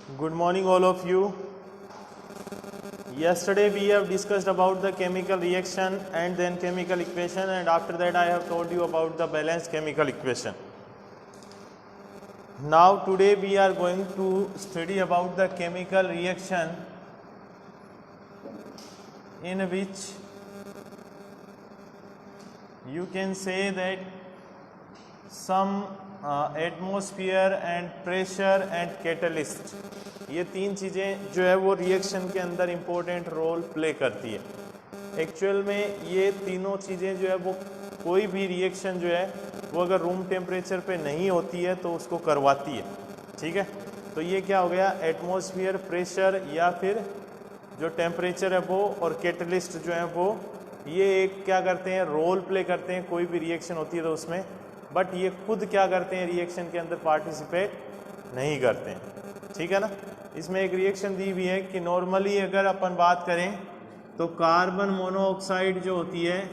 Good morning all of you. Yesterday we have discussed about the chemical reaction and then chemical equation, and after that I have told you about the balanced chemical equation. Now today we are going to study about the chemical reaction in which you can say that some atmosphere and pressure and catalyst, ये तीन चीज़ें जो है वो reaction के अंदर important role play करती है. एक्चुअल में ये तीनों चीज़ें जो है वो कोई भी रिएक्शन जो है वो अगर रूम टेम्परेचर पे नहीं होती है तो उसको करवाती है. ठीक है, तो ये क्या हो गया, एटमॉस्फेयर, प्रेशर या फिर जो टेम्परेचर है वो और कैटलिस्ट जो है वो ये एक क्या करते हैं, रोल प्ले करते हैं. कोई भी रिएक्शन होती है तो उसमें, बट ये खुद क्या करते हैं, रिएक्शन के अंदर पार्टिसिपेट नहीं करते हैं. ठीक है ना. इसमें एक रिएक्शन दी हुई है कि नॉर्मली अगर अपन बात करें तो कार्बन मोनोऑक्साइड जो होती है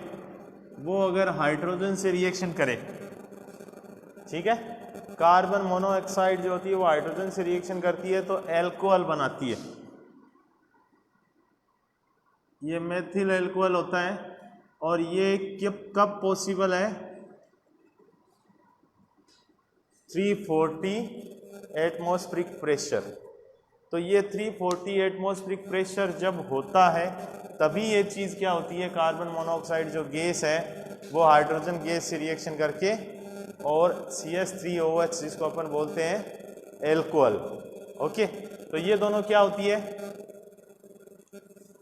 वो अगर हाइड्रोजन से रिएक्शन करे, ठीक है, कार्बन मोनोऑक्साइड जो होती है वो हाइड्रोजन से रिएक्शन करती है तो एल्कोहल बनाती है. ये मेथिल एल्कोहल होता है. और ये कब पॉसिबल है, 340 एटमॉस्फेरिक प्रेशर. तो ये 340 एटमॉस्फेरिक प्रेशर जब होता है तभी ये चीज़ क्या होती है, कार्बन मोनोऑक्साइड जो गैस है वो हाइड्रोजन गैस से रिएक्शन करके और CH3OH जिसको अपन बोलते हैं एल्कोहल. ओके, तो ये दोनों क्या होती है,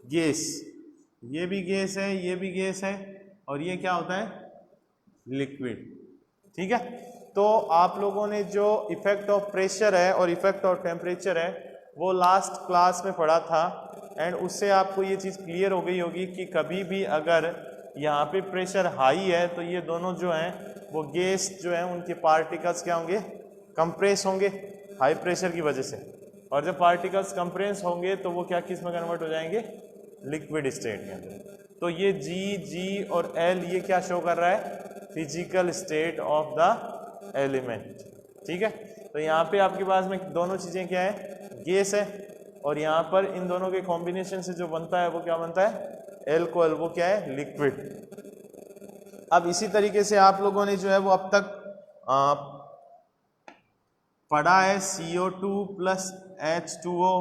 गैस. ये भी गैस है, ये भी गैस है, और ये क्या होता है, लिक्विड. ठीक है, तो आप लोगों ने जो इफेक्ट ऑफ प्रेशर है और इफेक्ट ऑफ टेम्परेचर है वो लास्ट क्लास में पढ़ा था, एंड उससे आपको ये चीज़ क्लियर हो गई होगी कि कभी भी अगर यहाँ पे प्रेशर हाई है तो ये दोनों जो हैं वो गैस जो है उनके पार्टिकल्स क्या होंगे, कंप्रेस होंगे हाई प्रेशर की वजह से. और जब पार्टिकल्स कंप्रेस होंगे तो वो क्या किस में कन्वर्ट हो जाएंगे, लिक्विड स्टेट के अंदर. तो ये G और L ये क्या शो कर रहा है, physical state of the element. ठीक है, तो यहाँ पे आपके पास में दोनों चीज़ें क्या है, गैस है, और यहाँ पर इन दोनों के कॉम्बिनेशन से जो बनता है वो क्या बनता है, एल्कोहल, वो क्या है, लिक्विड. अब इसी तरीके से आप लोगों ने जो है वो अब तक पढ़ा है CO2 प्लस H2O,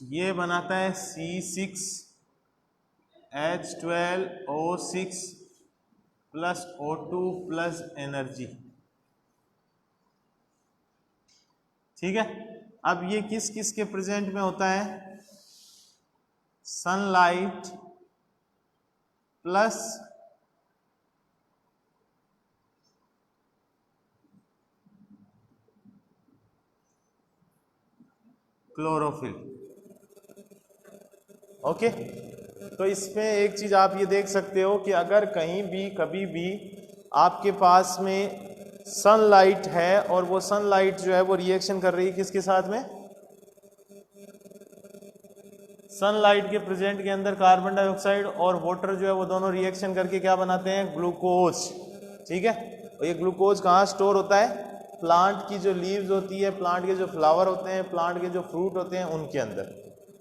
ये बनाता है C6H12O6 plus O2 plus energy. ठीक है, अब ये किस किस के प्रेजेंट में होता है, सनलाइट प्लस क्लोरोफिल. ओके, तो इसमें एक चीज आप ये देख सकते हो कि अगर कहीं भी कभी भी आपके पास में सनलाइट है और वो सनलाइट जो है वो रिएक्शन कर रही है किसके साथ में, सनलाइट के प्रेजेंट के अंदर कार्बन डाइऑक्साइड और वाटर जो है वो दोनों रिएक्शन करके क्या बनाते हैं, ग्लूकोज. ठीक है, और ये ग्लूकोज कहाँ स्टोर होता है, प्लांट की जो लीव्स होती है, प्लांट के जो फ्लावर होते हैं, प्लांट के जो फ्रूट होते हैं उनके अंदर.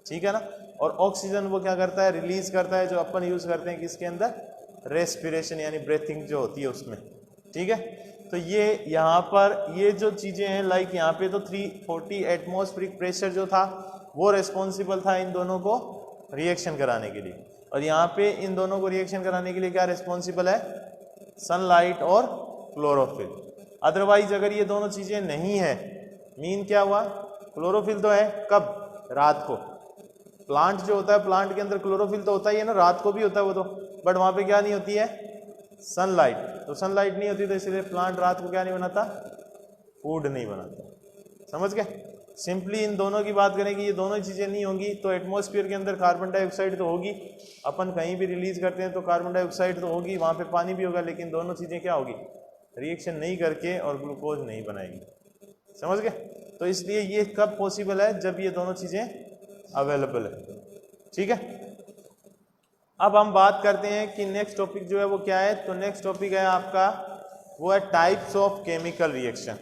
ठीक है ना. और ऑक्सीजन वो क्या करता है, रिलीज करता है, जो अपन यूज करते हैं किसके अंदर, रेस्पिरेशन यानी ब्रीथिंग जो होती है उसमें. ठीक है, तो ये यहाँ पर ये जो चीज़ें हैं, लाइक यहाँ पे तो 340 एटमॉस्फेरिक प्रेशर जो था वो रिस्पॉन्सिबल था इन दोनों को रिएक्शन कराने के लिए, और यहाँ पे इन दोनों को रिएक्शन कराने के लिए क्या रिस्पॉन्सिबल है, सनलाइट और क्लोरोफिल. अदरवाइज अगर ये दोनों चीज़ें नहीं है, मीन क्या हुआ, क्लोरोफिल तो है कब, रात को. प्लांट जो होता है, प्लांट के अंदर क्लोरोफिल तो होता ही है ना, रात को भी होता है वो तो, बट वहाँ पे क्या नहीं होती है, सनलाइट. तो सनलाइट नहीं होती तो इसलिए प्लांट रात को क्या नहीं बनाता, फूड नहीं बनाता. समझ गए. सिंपली इन दोनों की बात करें कि ये दोनों चीज़ें नहीं होंगी तो एटमॉस्फेयर के अंदर कार्बन डाइऑक्साइड तो होगी, अपन कहीं भी रिलीज करते हैं तो कार्बन डाइऑक्साइड तो होगी, वहाँ पे पानी भी होगा, लेकिन दोनों चीज़ें क्या होगी, रिएक्शन नहीं करके और ग्लूकोज नहीं बनाएगी. समझ गए. तो इसलिए ये कब पॉसिबल है, जब ये दोनों चीज़ें अवेलेबल है. ठीक है, अब हम बात करते हैं कि नेक्स्ट टॉपिक जो है वो क्या है. तो नेक्स्ट टॉपिक है आपका वो है टाइप्स ऑफ केमिकल रिएक्शन.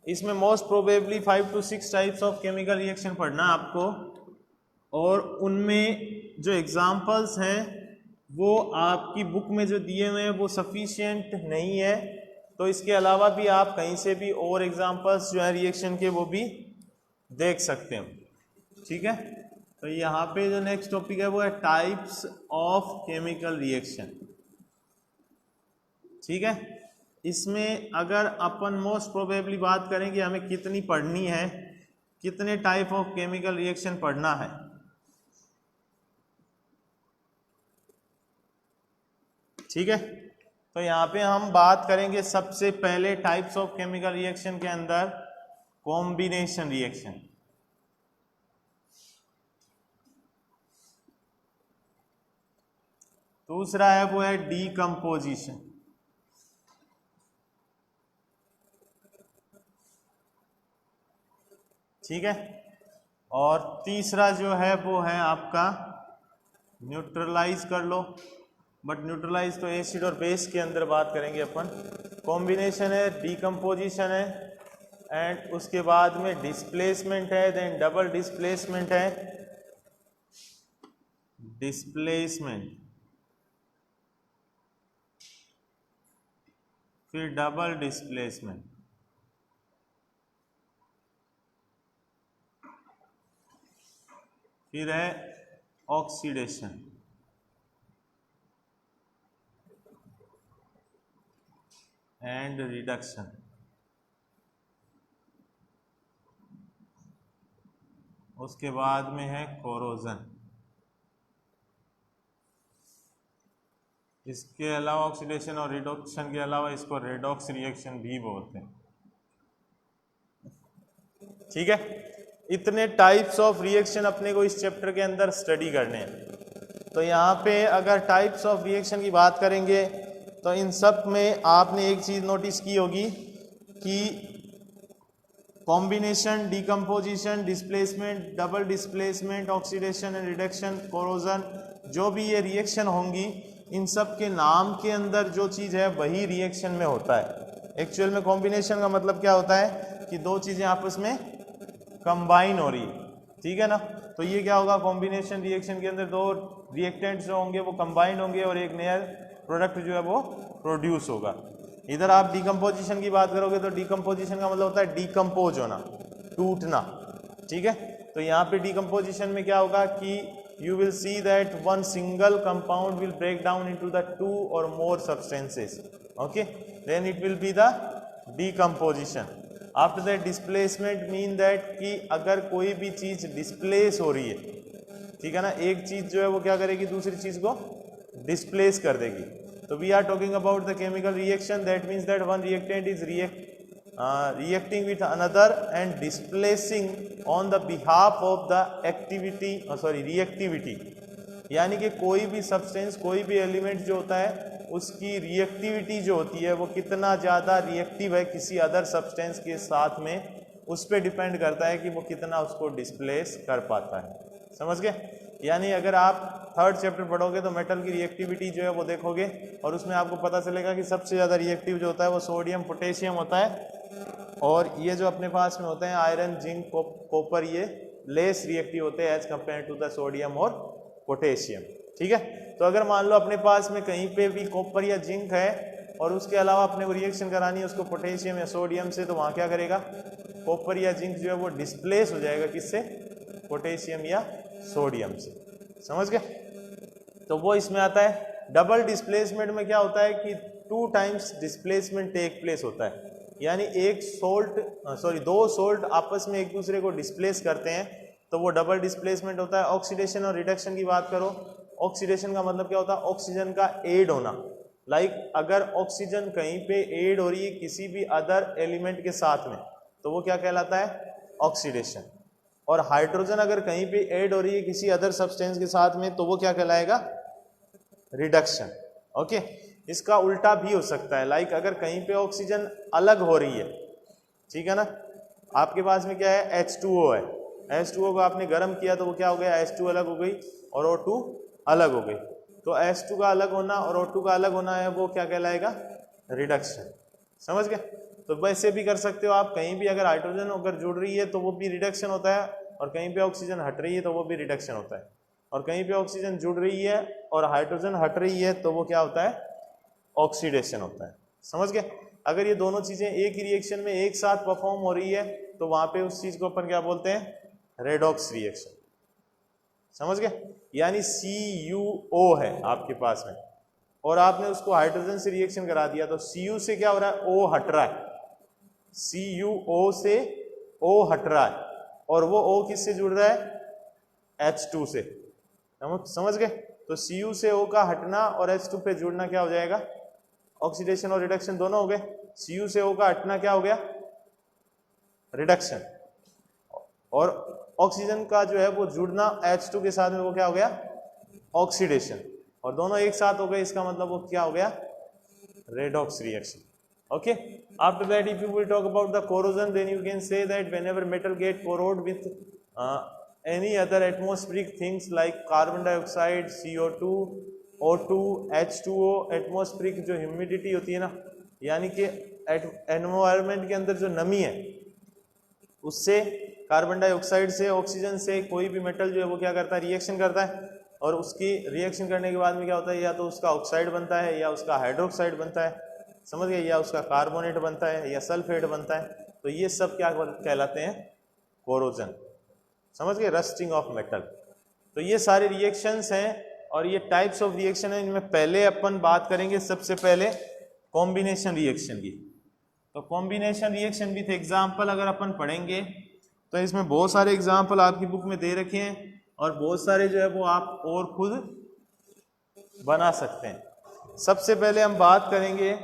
इसमें most probably 5 to 6 types of chemical reaction पढ़ना है आपको, और उनमें जो एग्जांपल्स हैं वो आपकी बुक में जो दिए हुए हैं वो सफिशिएंट नहीं है, तो इसके अलावा भी आप कहीं से भी और एग्जांपल्स जो है रिएक्शन के वो भी देख सकते हो। ठीक है, तो यहाँ पे जो नेक्स्ट टॉपिक है वो है टाइप्स ऑफ केमिकल रिएक्शन। ठीक है, इसमें अगर अपन मोस्ट प्रोबेबली बात करें कि हमें कितनी पढ़नी है, कितने टाइप ऑफ केमिकल रिएक्शन पढ़ना है, ठीक है, तो यहाँ पे हम बात करेंगे सबसे पहले टाइप्स ऑफ केमिकल रिएक्शन के अंदर कॉम्बिनेशन रिएक्शन। दूसरा है वो है डीकम्पोजिशन। ठीक है, और तीसरा जो है वो है आपका न्यूट्रलाइज कर लो, बट न्यूट्रलाइज तो एसिड और बेस के अंदर बात करेंगे अपन। कॉम्बिनेशन है, डीकम्पोजिशन है, एंड उसके बाद में डिस्प्लेसमेंट है, देन डबल डिस्प्लेसमेंट है, डिस्प्लेसमेंट, फिर डबल डिस्प्लेसमेंट, फिर है ऑक्सीडेशन, एंड रिडक्शन। उसके बाद में है कोरोजन। इसके अलावा ऑक्सीडेशन और रिडक्शन के अलावा इसको रेडॉक्स रिएक्शन भी बोलते हैं। ठीक है, इतने टाइप्स ऑफ रिएक्शन अपने को इस चैप्टर के अंदर स्टडी करने हैं। तो यहाँ पे अगर टाइप्स ऑफ रिएक्शन की बात करेंगे तो इन सब में आपने एक चीज नोटिस की होगी कि combination, decomposition, displacement, double displacement, oxidation and reduction, corrosion, जो भी ये रिएक्शन होंगी इन सब के नाम के अंदर जो चीज़ है वही रिएक्शन में होता है। एक्चुअल में कॉम्बिनेशन का मतलब क्या होता है कि दो चीज़ें आपस में कंबाइन हो रही है। ठीक है ना, तो ये क्या होगा, कॉम्बिनेशन रिएक्शन के अंदर दो रिएक्टेंट्स जो होंगे वो कंबाइंड होंगे और एक नया प्रोडक्ट जो है वो प्रोड्यूस होगा। इधर आप डीकम्पोजिशन की बात करोगे तो डीकम्पोजिशन का मतलब होता है डीकम्पोज होना, टूटना। ठीक है, तो यहाँ पे डीकम्पोजिशन में क्या होगा कि you will see that one single compound will break down into the 2 or more substances. Okay, then it will be the decomposition. After that displacement mean that कि अगर कोई भी चीज डिस्प्लेस हो रही है, ठीक है ना, एक चीज जो है वो क्या करेगी, दूसरी चीज को डिस्प्लेस कर देगी। तो we are talking about the chemical reaction, that means that one reactant is reacting with another and displacing on the behalf of the activity reactivity, यानी कि कोई भी सब्सटेंस, कोई भी एलिमेंट जो होता है उसकी रिएक्टिविटी जो होती है वो कितना ज़्यादा रिएक्टिव है किसी अदर सब्सटेंस के साथ में, उस पर डिपेंड करता है कि वो कितना उसको डिस्प्लेस कर पाता है। समझ गए? यानी अगर आप थर्ड चैप्टर पढ़ोगे तो मेटल की रिएक्टिविटी जो है वो देखोगे और उसमें आपको पता चलेगा कि सबसे ज़्यादा रिएक्टिव जो होता है वो सोडियम पोटेशियम होता है, और ये जो अपने पास में होते हैं आयरन, जिंक, कॉपर, ये लेस रिएक्टिव होते हैं as compare to the sodium और पोटेशियम। ठीक है, तो अगर मान लो अपने पास में कहीं पे भी कॉपर या जिंक है और उसके अलावा अपने को रिएक्शन करानी है उसको पोटेशियम या सोडियम से, तो वहाँ क्या करेगा, कॉपर या जिंक जो है वो डिस्प्लेस हो जाएगा किससे, पोटेशियम या सोडियम से। समझ गए? तो वो इसमें आता है। डबल डिस्प्लेसमेंट में क्या होता है कि 2 टाइम्स डिस्प्लेसमेंट टेक प्लेस होता है, यानी दो सोल्ट आपस में एक दूसरे को डिस्प्लेस करते हैं, तो वो डबल डिस्प्लेसमेंट होता है। ऑक्सीडेशन और रिडक्शन की बात करो, ऑक्सीडेशन का मतलब क्या होता है, ऑक्सीजन का एड होना। लाइक अगर ऑक्सीजन कहीं पे एड हो रही है किसी भी अदर एलिमेंट के साथ में तो वो क्या कहलाता है, ऑक्सीडेशन। और हाइड्रोजन अगर कहीं पे ऐड हो रही है किसी अदर सब्सटेंस के साथ में तो वो क्या कहलाएगा, रिडक्शन। ओके, इसका उल्टा भी हो सकता है, लाइक अगर कहीं पे ऑक्सीजन अलग हो रही है, ठीक है ना, आपके पास में क्या है, H2O है, H2O को आपने गर्म किया तो वो क्या हो गया, H2 अलग हो गई और O2 अलग हो गई। तो H2 का अलग होना और O2 का अलग होना है वो क्या कहलाएगा, रिडक्शन। समझ गए? तो वैसे भी कर सकते हो आप, कहीं भी अगर हाइड्रोजन अगर जुड़ रही है तो वो भी रिडक्शन होता है, और कहीं पे ऑक्सीजन हट रही है तो वो भी रिडक्शन होता है, और कहीं पे ऑक्सीजन जुड़ रही है और हाइड्रोजन हट रही है तो वो क्या होता है, ऑक्सीडेशन होता है। समझ गए? अगर ये दोनों चीजें एक ही रिएक्शन में एक साथ परफॉर्म हो रही है तो वहां पे उस चीज को अपन क्या बोलते हैं, रेडॉक्स रिएक्शन। समझ गए? यानी CuO है आपके पास में और आपने उसको हाइड्रोजन से रिएक्शन करा दिया तो Cu से क्या हो रहा है, O हट रहा है, CuO से O हट रहा है, और वो O किससे जुड़ रहा है, H2 से। समझ गए? तो Cu से O का हटना और H2 पे जुड़ना क्या हो जाएगा, ऑक्सीडेशन और रिडक्शन दोनों हो गए। Cu से O का हटना क्या हो गया, रिडक्शन, और ऑक्सीजन का जो है वो जुड़ना H2 के साथ में वो क्या हो गया, ऑक्सीडेशन, और दोनों एक साथ हो गए, इसका मतलब वो क्या हो गया, redox reaction. Okay, after that if you will talk about the corrosion then you can say that whenever metal get corroded with any other atmospheric things like carbon dioxide, CO2, O2, H2O, atmospheric जो humidity होती है ना, यानी कि environment के अंदर जो नमी है उससे, कार्बन डाइऑक्साइड से, ऑक्सीजन से कोई भी मेटल जो है वो क्या करता है, रिएक्शन करता है, और उसकी रिएक्शन करने के बाद में क्या होता है, या तो उसका ऑक्साइड बनता है या उसका हाइड्रोक्साइड बनता है, समझ गए, या उसका कार्बोनेट बनता है या सल्फेट बनता है, तो ये सब क्या कहलाते हैं, कोरोजन। समझ गए, रस्टिंग ऑफ मेटल। तो ये सारे रिएक्शंस हैं और ये टाइप्स ऑफ रिएक्शन है। इनमें पहले अपन बात करेंगे सबसे पहले कॉम्बिनेशन रिएक्शन की। तो कॉम्बिनेशन रिएक्शन विथ एग्जाम्पल अगर अपन पढ़ेंगे तो इसमें बहुत सारे एग्जाम्पल आपकी बुक में दे रखे हैं और बहुत सारे जो है वो आप और खुद बना सकते हैं। सबसे पहले हम बात करेंगे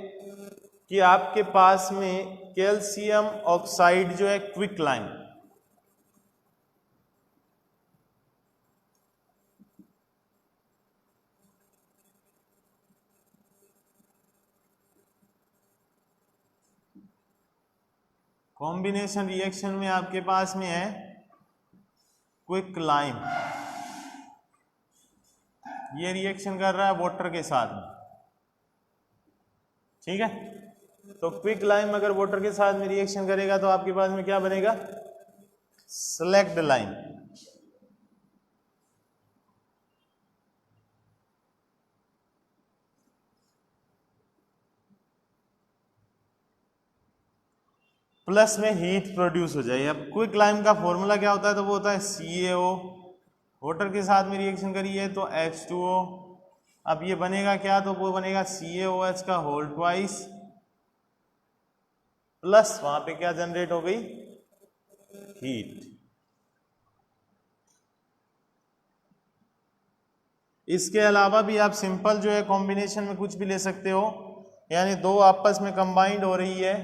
कि आपके पास में कैल्शियम ऑक्साइड जो है क्विक लाइम, कॉम्बिनेशन रिएक्शन में आपके पास में है क्विक लाइम, ये रिएक्शन कर रहा है वाटर के साथ में, ठीक है। तो क्विक लाइम अगर वाटर के साथ में रिएक्शन करेगा तो आपके पास में क्या बनेगा, स्लैग्ड लाइम। प्लस में हीट प्रोड्यूस हो जाए। अब क्विक लाइम का फॉर्मूला क्या होता है, तो वो होता है CaO, वाटर के साथ में रिएक्शन करिए तो H2O। अब ये बनेगा क्या, तो वो बनेगा CaOH का होल ट्वाइस, प्लस वहां पे क्या जनरेट हो गई, हीट। इसके अलावा भी आप सिंपल जो है कॉम्बिनेशन में कुछ भी ले सकते हो, यानी दो आपस में कंबाइंड हो रही है,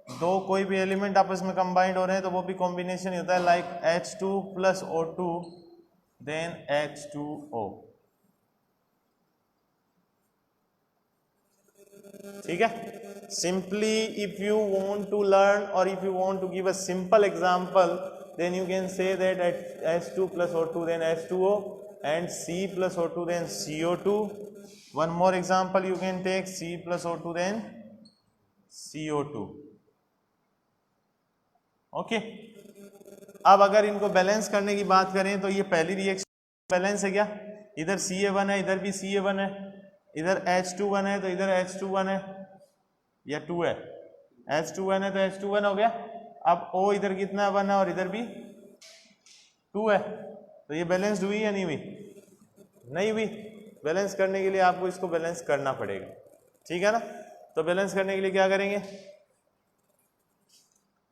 दो कोई भी एलिमेंट आपस में कंबाइंड हो रहे हैं तो वो भी कॉम्बिनेशन ही होता है, like H2 plus O2 then H2O। ठीक है। Simply if you want to learn or if you want to give a simple example then you can say that H2 plus O2 then H2O and C plus O2 then CO2. One more example you can take C plus O2 then CO2. Okay. अब अगर इनको balance करने की बात करें तो ये पहली रिएक्शन बैलेंस है क्या, इधर Ca1 है, इधर भी Ca1 है, इधर H2 1 है तो इधर H2 1 है, या 2 है, H2 1 है तो H2 1 हो गया। अब O इधर कितना 1 है और इधर भी 2 है, तो ये बैलेंस हुई या नहीं हुई, नहीं हुई। बैलेंस करने के लिए आपको इसको बैलेंस करना पड़ेगा, ठीक है ना। तो बैलेंस करने के लिए क्या करेंगे,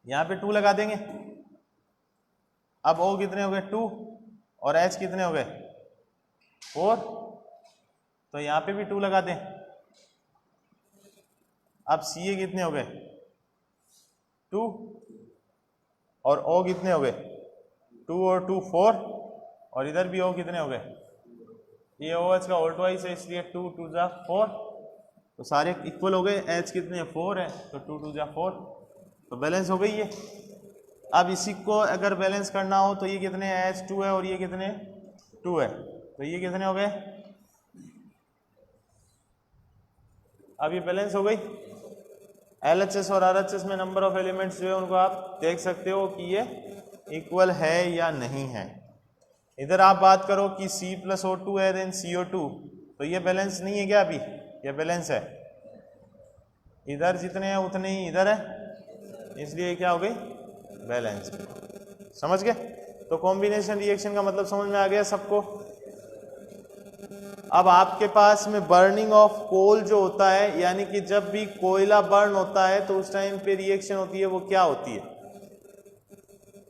यहाँ पे 2 लगा देंगे। अब O कितने हो गए 2 और H कितने हो गए 4, तो यहाँ पे भी 2 लगा दें। अब Ca कितने हो गए 2 और O कितने हो गए 2 और 2 4, और इधर भी O कितने हो गए, ये OH का होल ट्वाइस है इसलिए 2 2 जा 4, तो सारे इक्वल हो गए। H कितने 4 है तो 2 2 जा 4, तो बैलेंस हो गई ये। अब इसी को अगर बैलेंस करना हो तो ये कितने H2 है और ये कितने 2 है, तो ये कितने हो गए, अब ये बैलेंस हो गई। LHS और RHS में नंबर ऑफ एलिमेंट्स जो है उनको आप देख सकते हो कि ये इक्वल है या नहीं है। इधर आप बात करो कि C+O2 है देन CO2, तो ये बैलेंस नहीं है क्या? अभी ये बैलेंस है, इधर जितने हैं उतने ही इधर है, इसलिए क्या हो गई? बैलेंस। समझ गए? तो कॉम्बिनेशन रिएक्शन का मतलब समझ में आ गया सबको। अब आपके पास में बर्निंग ऑफ कोल जो होता है, यानी कि जब भी कोयला बर्न होता है तो उस टाइम पे रिएक्शन होती है, वो क्या होती है?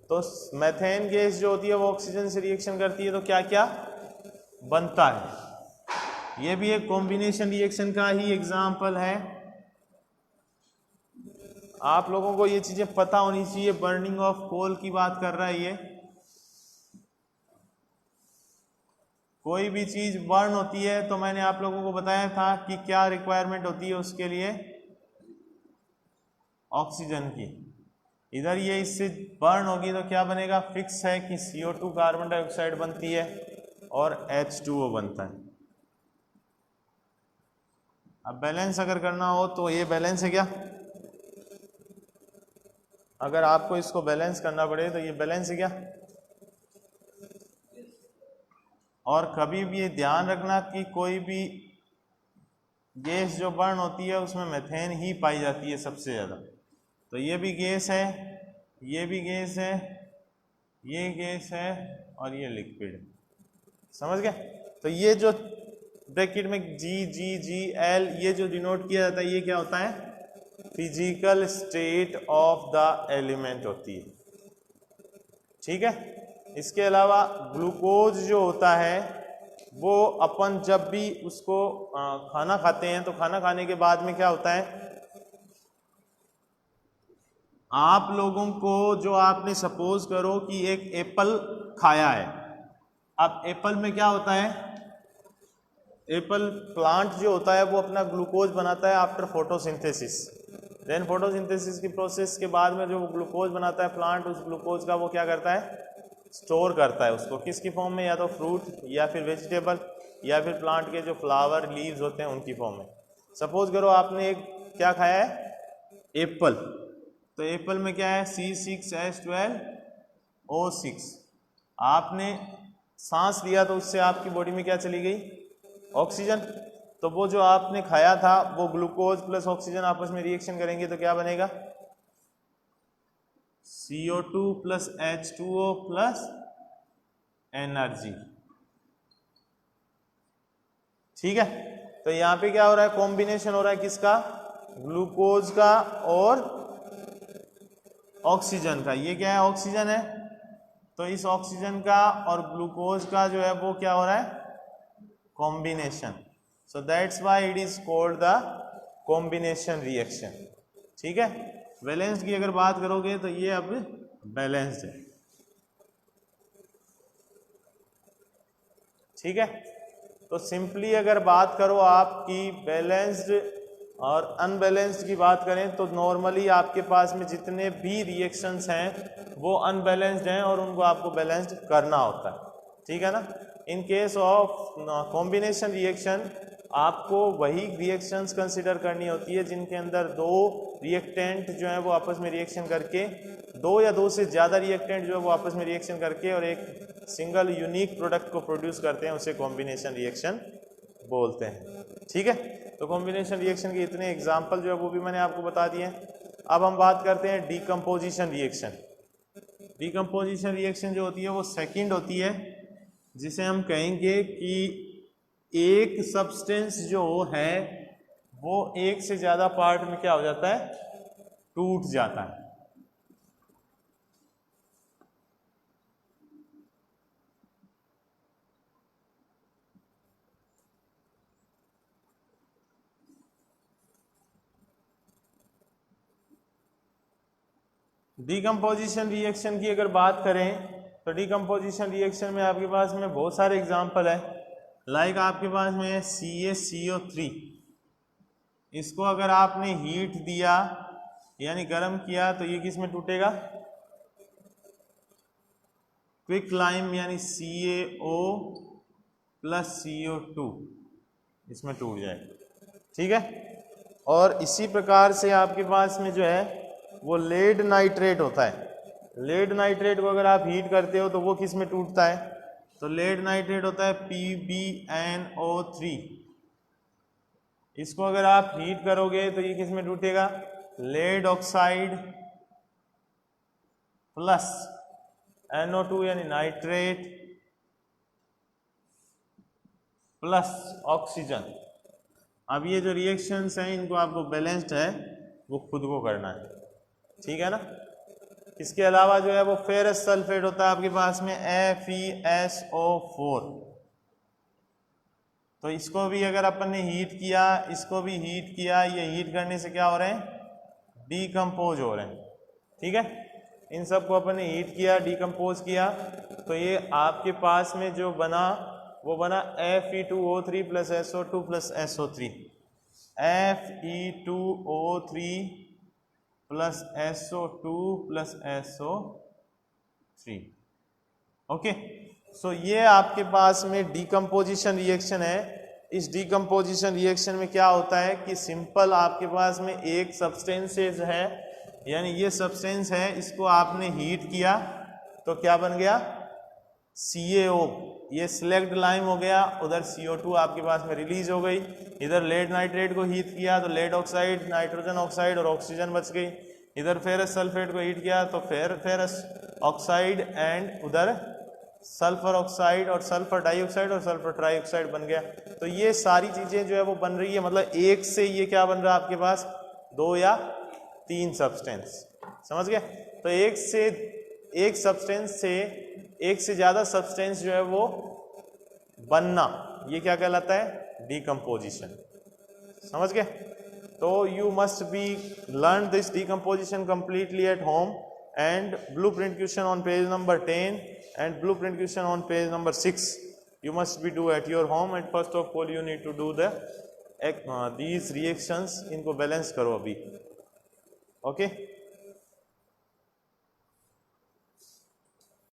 तो मेथेन गैस जो होती है वो ऑक्सीजन से रिएक्शन करती है, तो क्या क्या बनता है? ये भी एक कॉम्बिनेशन रिएक्शन का ही एग्जाम्पल है। आप लोगों को ये चीजें पता होनी चाहिए। बर्निंग ऑफ कोल की बात कर रहा है ये। कोई भी चीज बर्न होती है तो मैंने आप लोगों को बताया था कि क्या रिक्वायरमेंट होती है उसके लिए? ऑक्सीजन की। इधर ये इससे बर्न होगी तो क्या बनेगा? फिक्स है कि CO2 कार्बन डाइऑक्साइड बनती है और H2O बनता है। अब बैलेंस अगर करना हो तो ये बैलेंस है क्या? अगर आपको इसको बैलेंस करना पड़े तो ये बैलेंस है क्या? और कभी भी ये ध्यान रखना कि कोई भी गैस जो बर्न होती है उसमें मेथेन ही पाई जाती है सबसे ज़्यादा। तो ये भी गैस है, ये भी गैस है, ये गैस है और ये लिक्विड है। समझ गए? तो ये जो ब्रैकेट में GGGL ये जो डिनोट किया जाता है, ये क्या होता है? Physical state of the element होती है। ठीक है? इसके अलावा ग्लूकोज जो होता है वो अपन जब भी उसको खाना खाते हैं तो खाना खाने के बाद में क्या होता है? आप लोगों को जो आपने सपोज करो कि एक एप्पल खाया है। अब एप्पल में क्या होता है? एप्पल प्लांट जो होता है वो अपना ग्लूकोज बनाता है आफ्टर फोटोसिंथेसिस। देन फोटोसिंथेसिस की प्रोसेस के बाद में जो ग्लूकोज बनाता है प्लांट, उस ग्लूकोज का वो क्या करता है? स्टोर करता है उसको। किसकी फॉर्म में? या तो फ्रूट या फिर वेजिटेबल या फिर प्लांट के जो फ्लावर लीव्स होते हैं उनकी फॉर्म में। सपोज करो आपने एक क्या खाया है? एप्पल। तो एप्पल में क्या है? C6H12O6। आपने सांस लिया तो उससे आपकी बॉडी में क्या चली गई? ऑक्सीजन। तो वो जो आपने खाया था वो ग्लूकोज प्लस ऑक्सीजन आपस में रिएक्शन करेंगे तो क्या बनेगा? CO2 plus H2O plus energy. ठीक है? तो यहां पे क्या हो रहा है? कॉम्बिनेशन हो रहा है किसका? ग्लूकोज का और ऑक्सीजन का। ये क्या है? ऑक्सीजन है। तो इस ऑक्सीजन का और ग्लूकोज का जो है वो क्या हो रहा है? Combination. So that's why it is called the combination reaction. ठीक है? बैलेंस्ड की अगर बात करोगे तो ये अब बैलेंस्ड है। ठीक है? तो सिंपली अगर बात करो आपकी बैलेंस्ड और अनबैलेंस्ड की बात करें तो नॉर्मली आपके पास में जितने भी रिएक्शंस हैं वो अनबैलेंस्ड हैं और उनको आपको बैलेंस्ड करना होता है। ठीक है ना? In case of combination reaction आपको वही रिएक्शंस कंसिडर करनी होती है जिनके अंदर दो रिएक्टेंट जो है वो आपस में रिएक्शन करके, दो या दो से ज़्यादा रिएक्टेंट जो है वो आपस में रिएक्शन करके और एक सिंगल यूनिक प्रोडक्ट को प्रोड्यूस करते हैं, उसे कॉम्बिनेशन रिएक्शन बोलते हैं। ठीक है? तो कॉम्बिनेशन रिएक्शन के इतने एग्जाम्पल जो है वो भी मैंने आपको बता दिए। अब हम बात करते हैं डीकम्पोजिशन रिएक्शन। डीकम्पोजिशन रिएक्शन जो होती है वो सेकंड होती है, जिसे हम कहेंगे कि एक सब्सटेंस जो है वो एक से ज़्यादा पार्ट में क्या हो जाता है? टूट जाता है। डीकम्पोजिशन रिएक्शन की अगर बात करें तो डीकम्पोजिशन रिएक्शन में आपके पास में बहुत सारे एग्जाम्पल है। लाइक आपके पास में CaCO3, इसको अगर आपने हीट दिया यानी गर्म किया तो ये किस में टूटेगा? क्विक लाइम यानी CaO प्लस CO2 इसमें टूट जाएगा। ठीक है? और इसी प्रकार से आपके पास में जो है वो लेड नाइट्रेट होता है। लेड नाइट्रेट को अगर आप हीट करते हो तो वो किस में टूटता है? तो लेड नाइट्रेट होता है PbNO3। इसको अगर आप हीट करोगे तो ये किस में टूटेगा? लेड ऑक्साइड प्लस NO2 यानी नाइट्रेट प्लस ऑक्सीजन। अब ये जो रिएक्शंस हैं इनको आपको बैलेंस्ड है वो खुद को करना है, ठीक है ना। इसके अलावा जो है वो फेरस सल्फेट होता है आपके पास में FeSO4। तो इसको भी अगर अपन ने हीट किया, इसको भी हीट किया, ये हीट करने से क्या हो रहे हैं? डीकम्पोज हो रहे हैं, ठीक है। इन सब को अपन ने हीट किया, डीकम्पोज किया, तो ये आपके पास में जो बना वो बना Fe2O3 plus SO2 plus SO3। Fe2O3 plus SO2 plus SO3। Okay, so ये आपके पास में डीकम्पोजिशन रिएक्शन है। इस डीकम्पोजिशन रिएक्शन में क्या होता है कि सिंपल आपके पास में एक सब्सटेंसेस है, यानी ये सब्सटेंस है, इसको आपने हीट किया तो क्या बन गया? CaO। ये सिलेक्ट लाइम हो गया, उधर CO2 आपके पास में रिलीज हो गई। इधर लेड नाइट्रेट को हीट किया तो लेड ऑक्साइड, नाइट्रोजन ऑक्साइड और ऑक्सीजन बच गई। इधर फेरस सल्फेट को हीट किया तो फेरस ऑक्साइड एंड उधर सल्फर ऑक्साइड और सल्फर डाइऑक्साइड और सल्फर ट्राइऑक्साइड बन गया। तो ये सारी चीजें जो है वो बन रही है, मतलब एक से ये क्या बन रहा है आपके पास? 2 या 3 सब्सटेंस, समझ गए। तो एक सब्सटेंस से एक से ज्यादा सब्सटेंस जो है वो बनना, ये क्या कहलाता है? डीकम्पोजिशन, समझ गए। तो you must be learn this decomposition completely at home, and blueprint question on page number 10 and blueprint question on page number 6 you must be do at your home, and first of all you need to do the these reactions, इनको balance करो अभी, okay.